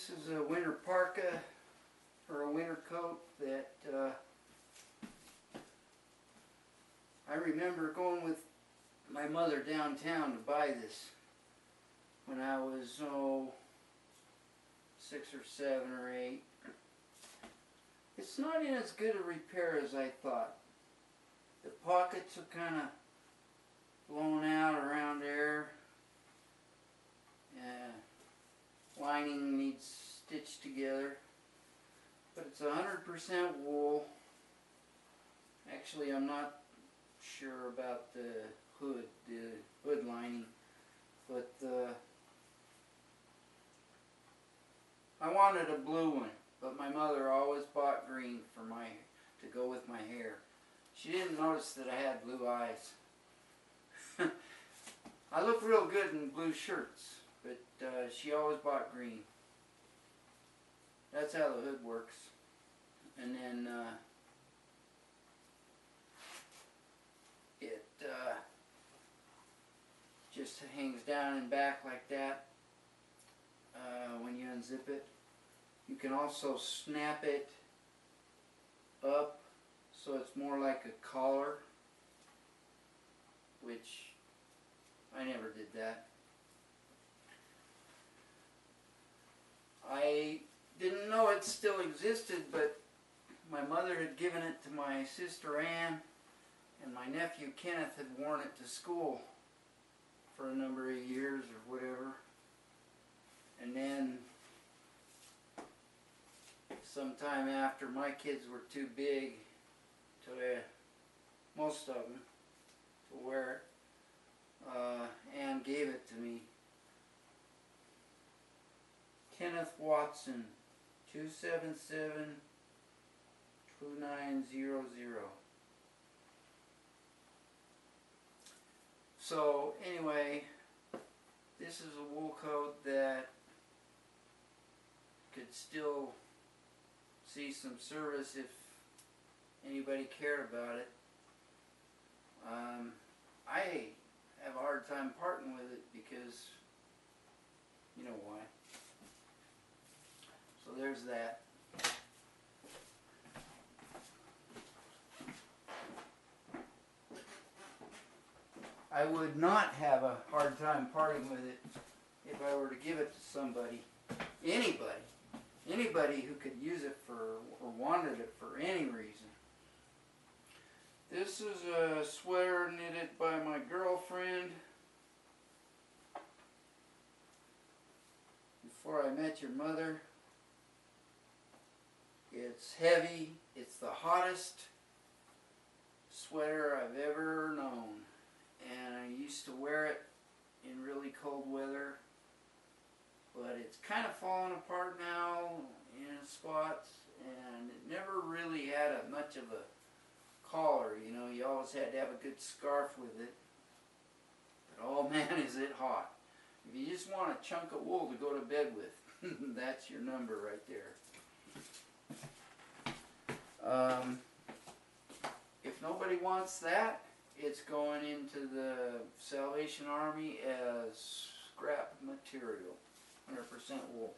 This is a winter parka, or a winter coat that I remember going with my mother downtown to buy this when I was 6 or 7 or 8. It's not in as good a repair as I thought. The pockets are kind of blown out around there. Lining needs stitched together, but it's 100% wool. Actually, I'm not sure about the hood lining, but I wanted a blue one, but my mother always bought green for to go with my hair. She didn't notice that I had blue eyes. I look real good in blue shirts, but she always bought green. That's how the hood works. And then it just hangs down and back like that when you unzip it. You can also snap it up so it's more like a collar, which I never did that. I didn't know it still existed, but my mother had given it to my sister Ann, and my nephew Kenneth had worn it to school for a number of years or whatever. And then sometime after, my kids were too big to, most of them, to wear it. Ann gave it to me. Kenneth Watson, 277-2900. So anyway, this is a wool coat that could still see some service if anybody cared about it. I have a hard time parting with it because you know why. So there's that. I would not have a hard time parting with it if I were to give it to somebody, anybody who could use it for or wanted it for any reason. This is a sweater knitted by my girlfriend before I met your mother. It's heavy. It's the hottest sweater I've ever known. And I used to wear it in really cold weather. But it's kind of fallen apart now in spots. And it never really had much of a collar. You know, you always had to have a good scarf with it. But oh man, is it hot. If you just want a chunk of wool to go to bed with, that's your number right there. If nobody wants that, it's going into the Salvation Army as scrap material, 100% wool.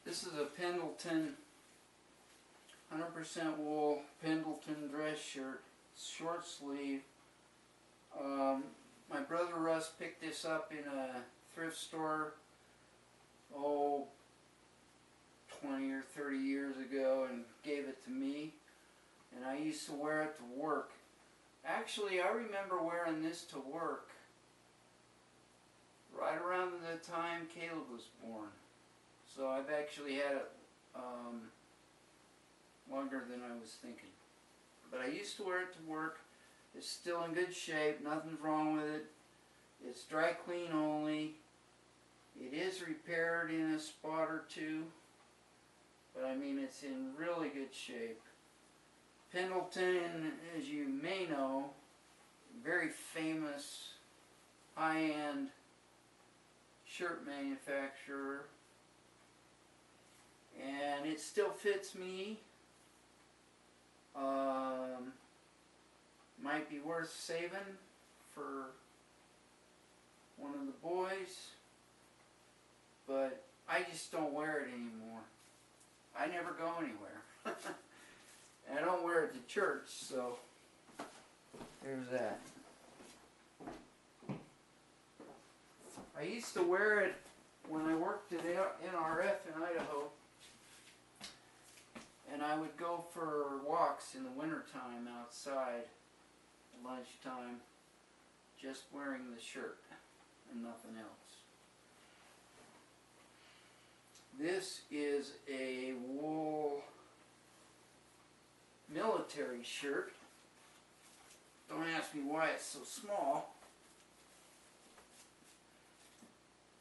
This is a Pendleton, 100% wool Pendleton dress shirt, short sleeve. My brother Russ picked this up in a thrift store, 20 or 30 years ago, and gave it to me. And I used to wear it to work. Actually, I remember wearing this to work right around the time Caleb was born. So I've actually had it longer than I was thinking. But I used to wear it to work. It's still in good shape. Nothing's wrong with it. It's dry clean only. It is repaired in a spot or two. But I mean, it's in really good shape. Pendleton, as you may know, very famous high-end shirt manufacturer. And it still fits me. might be worth saving for one of the boys, but I just don't wear it anymore. I never go anywhere. And I don't wear it to church, so there's that. I used to wear it when I worked at NRF in Idaho, and I would go for walks in the wintertime outside at lunchtime, just wearing the shirt and nothing else. This is a wool military shirt. Don't ask me why it's so small,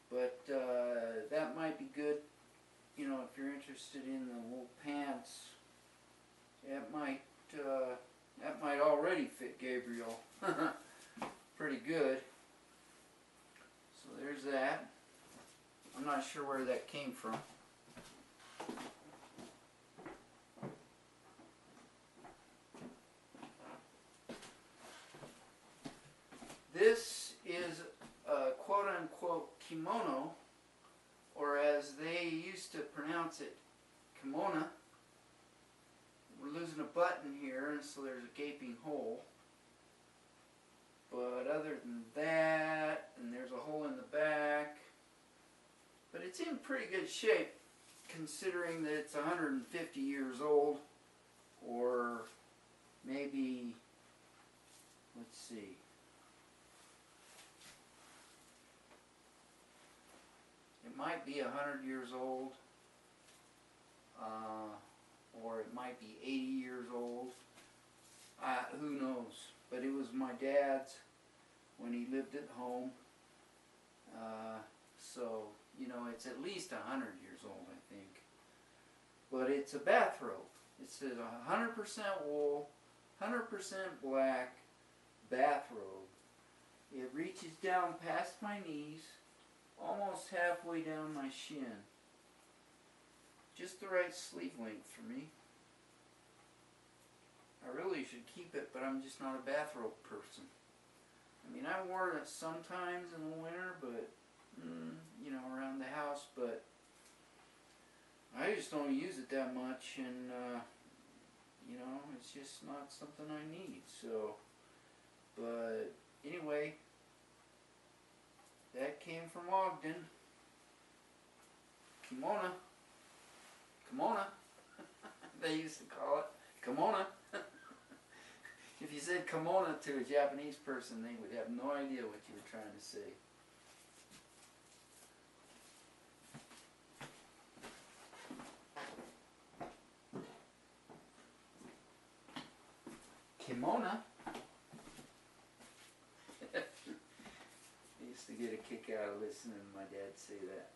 but that might be good, you know, if you're interested in the wool pants. That might already fit Gabriel pretty good. So there's that. I'm not sure where that came from. This is a quote-unquote kimono, or as they used to pronounce it, kimona. We're losing a button here, and so there's a gaping hole. But other than that, and there's a hole in the back, but it's in pretty good shape considering that it's 150 years old, or maybe, let's see, it might be 100 years old, or it might be 80 years old. Who knows? But it was my dad's when he lived at home. So, you know, it's at least 100 years old, I think. But it's a bathrobe. It's a 100% wool, 100% black bathrobe. It reaches down past my knees, almost halfway down my shin. Just the right sleeve length for me. I really should keep it, but I'm just not a bathrobe person. I mean, I wore it sometimes in the winter, but, you know, around the house, but I just don't use it that much, and, you know, it's just not something I need, so, but, anyway, that came from Ogden. Kimona. Kimona. They used to call it kimono. If you said kimono to a Japanese person, they would have no idea what you were trying to say. Kimona. I used to get a kick out of listening to my dad say that.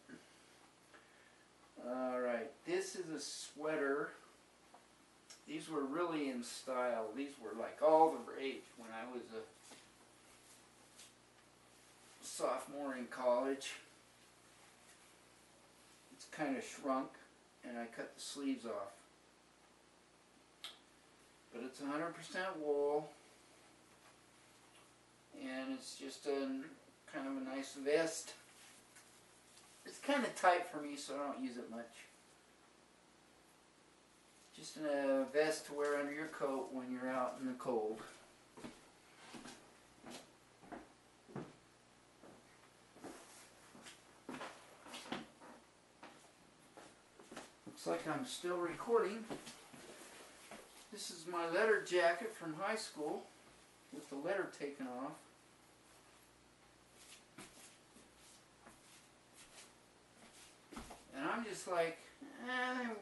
Alright, this is a sweater. These were really in style. These were like all the rage when I was a sophomore in college. It's kind of shrunk, and I cut the sleeves off. But it's 100% wool, and it's just a kind of a nice vest. It's kind of tight for me, so I don't use it much. Just a vest to wear under your coat when you're out in the cold. Looks like I'm still recording. This is my letter jacket from high school with the letter taken off. And I'm just like,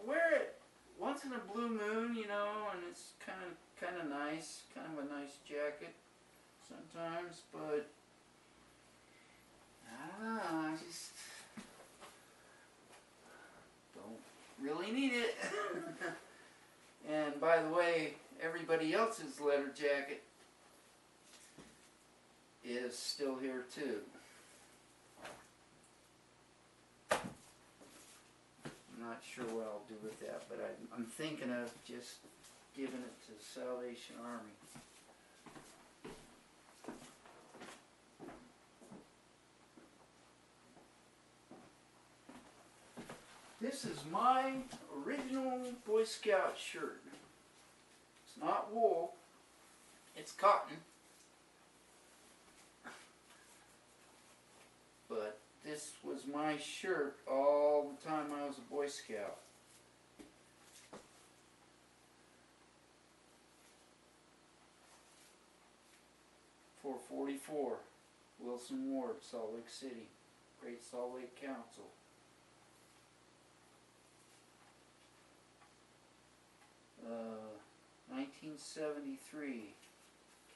wear it once in a blue moon, you know, and it's kind of nice, kind of a nice jacket sometimes, but I don't know, I just don't really need it. And by the way, everybody else's letter jacket is still here too. I'm not sure what I'll do with that, but I'm thinking of just giving it to the Salvation Army. This is my original Boy Scout shirt. It's not wool, it's cotton. But this was my shirt all the time I was a Boy Scout. .444, Wilson Ward, Salt Lake City, Great Salt Lake Council. Uh, 1973,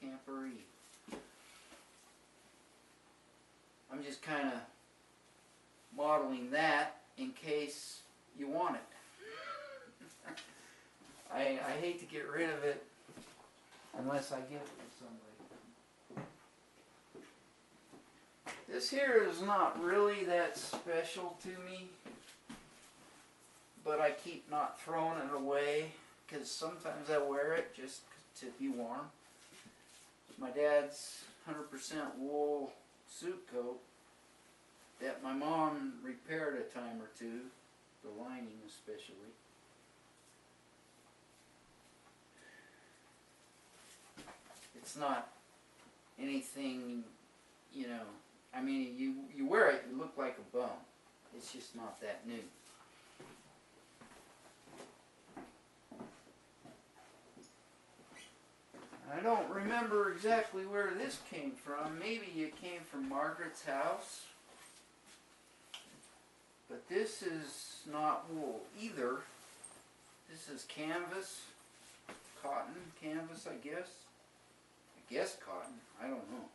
Camporee. I'm just kind of modeling that in case you want it. I hate to get rid of it unless I give it to somebody. This here is not really that special to me, but I keep not throwing it away because sometimes I wear it just to be warm. My dad's 100% wool suit coat that my mom repaired a time or two, the lining especially. It's not anything, you know, I mean, you wear it, you look like a bum. It's just not that new. I don't remember exactly where this came from. Maybe it came from Margaret's house. But this is not wool either. This is canvas, cotton, canvas, I guess. I guess cotton, I don't know.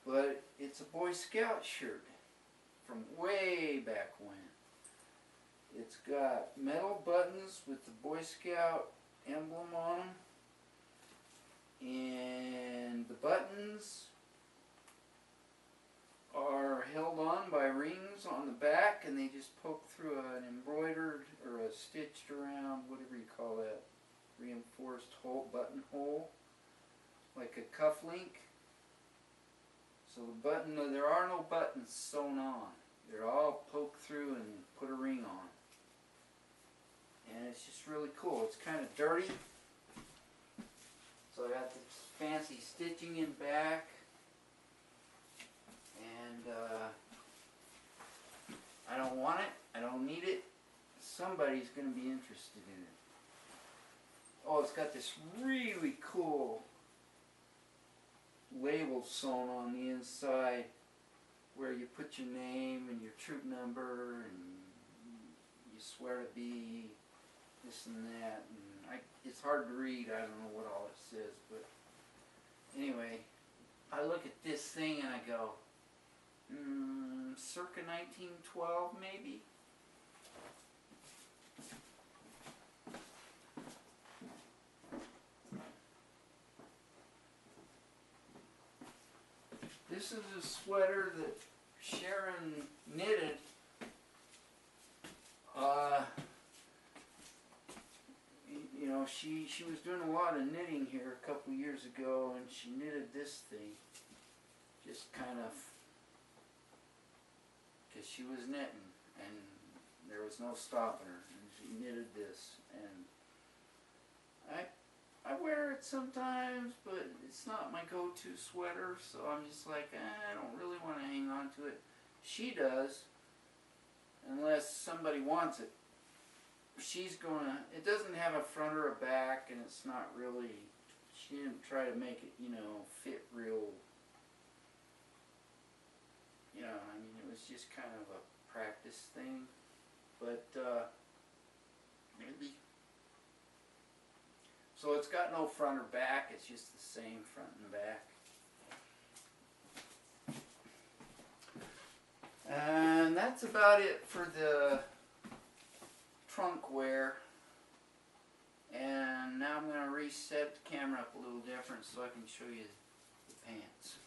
But it's a Boy Scout shirt from way back when. It's got metal buttons with the Boy Scout emblem on them. And the buttons are held on by rings on the back, and they just poke through an embroidered or a stitched around, whatever you call that, reinforced hole, button hole, like a cuff link. So the button, there are no buttons sewn on. They're all poked through and put a ring on. And it's just really cool. It's kind of dirty. So I got this fancy stitching in back. And I don't want it. I don't need it. Somebody's going to be interested in it. Oh, it's got this really cool label sewn on the inside where you put your name and your troop number and you swear to be this and that, and it's hard to read. I don't know what all it says, but anyway, I look at this thing and I go, circa 1912 maybe? This is a sweater that Sharon knitted. You know, she was doing a lot of knitting here a couple years ago, and she knitted this thing. Just kind of, because she was knitting, and there was no stopping her, and she knitted this, and I wear it sometimes, but it's not my go-to sweater, so I'm just like, I don't really want to hang on to it. She does, unless somebody wants it. She's gonna, it doesn't have a front or a back, and it's not really, she didn't try to make it, you know, fit real, you know, I mean, it was just kind of a practice thing, but, maybe. So it's got no front or back, it's just the same front and back. And that's about it for the trunk wear. And now I'm going to reset the camera up a little different so I can show you the pants.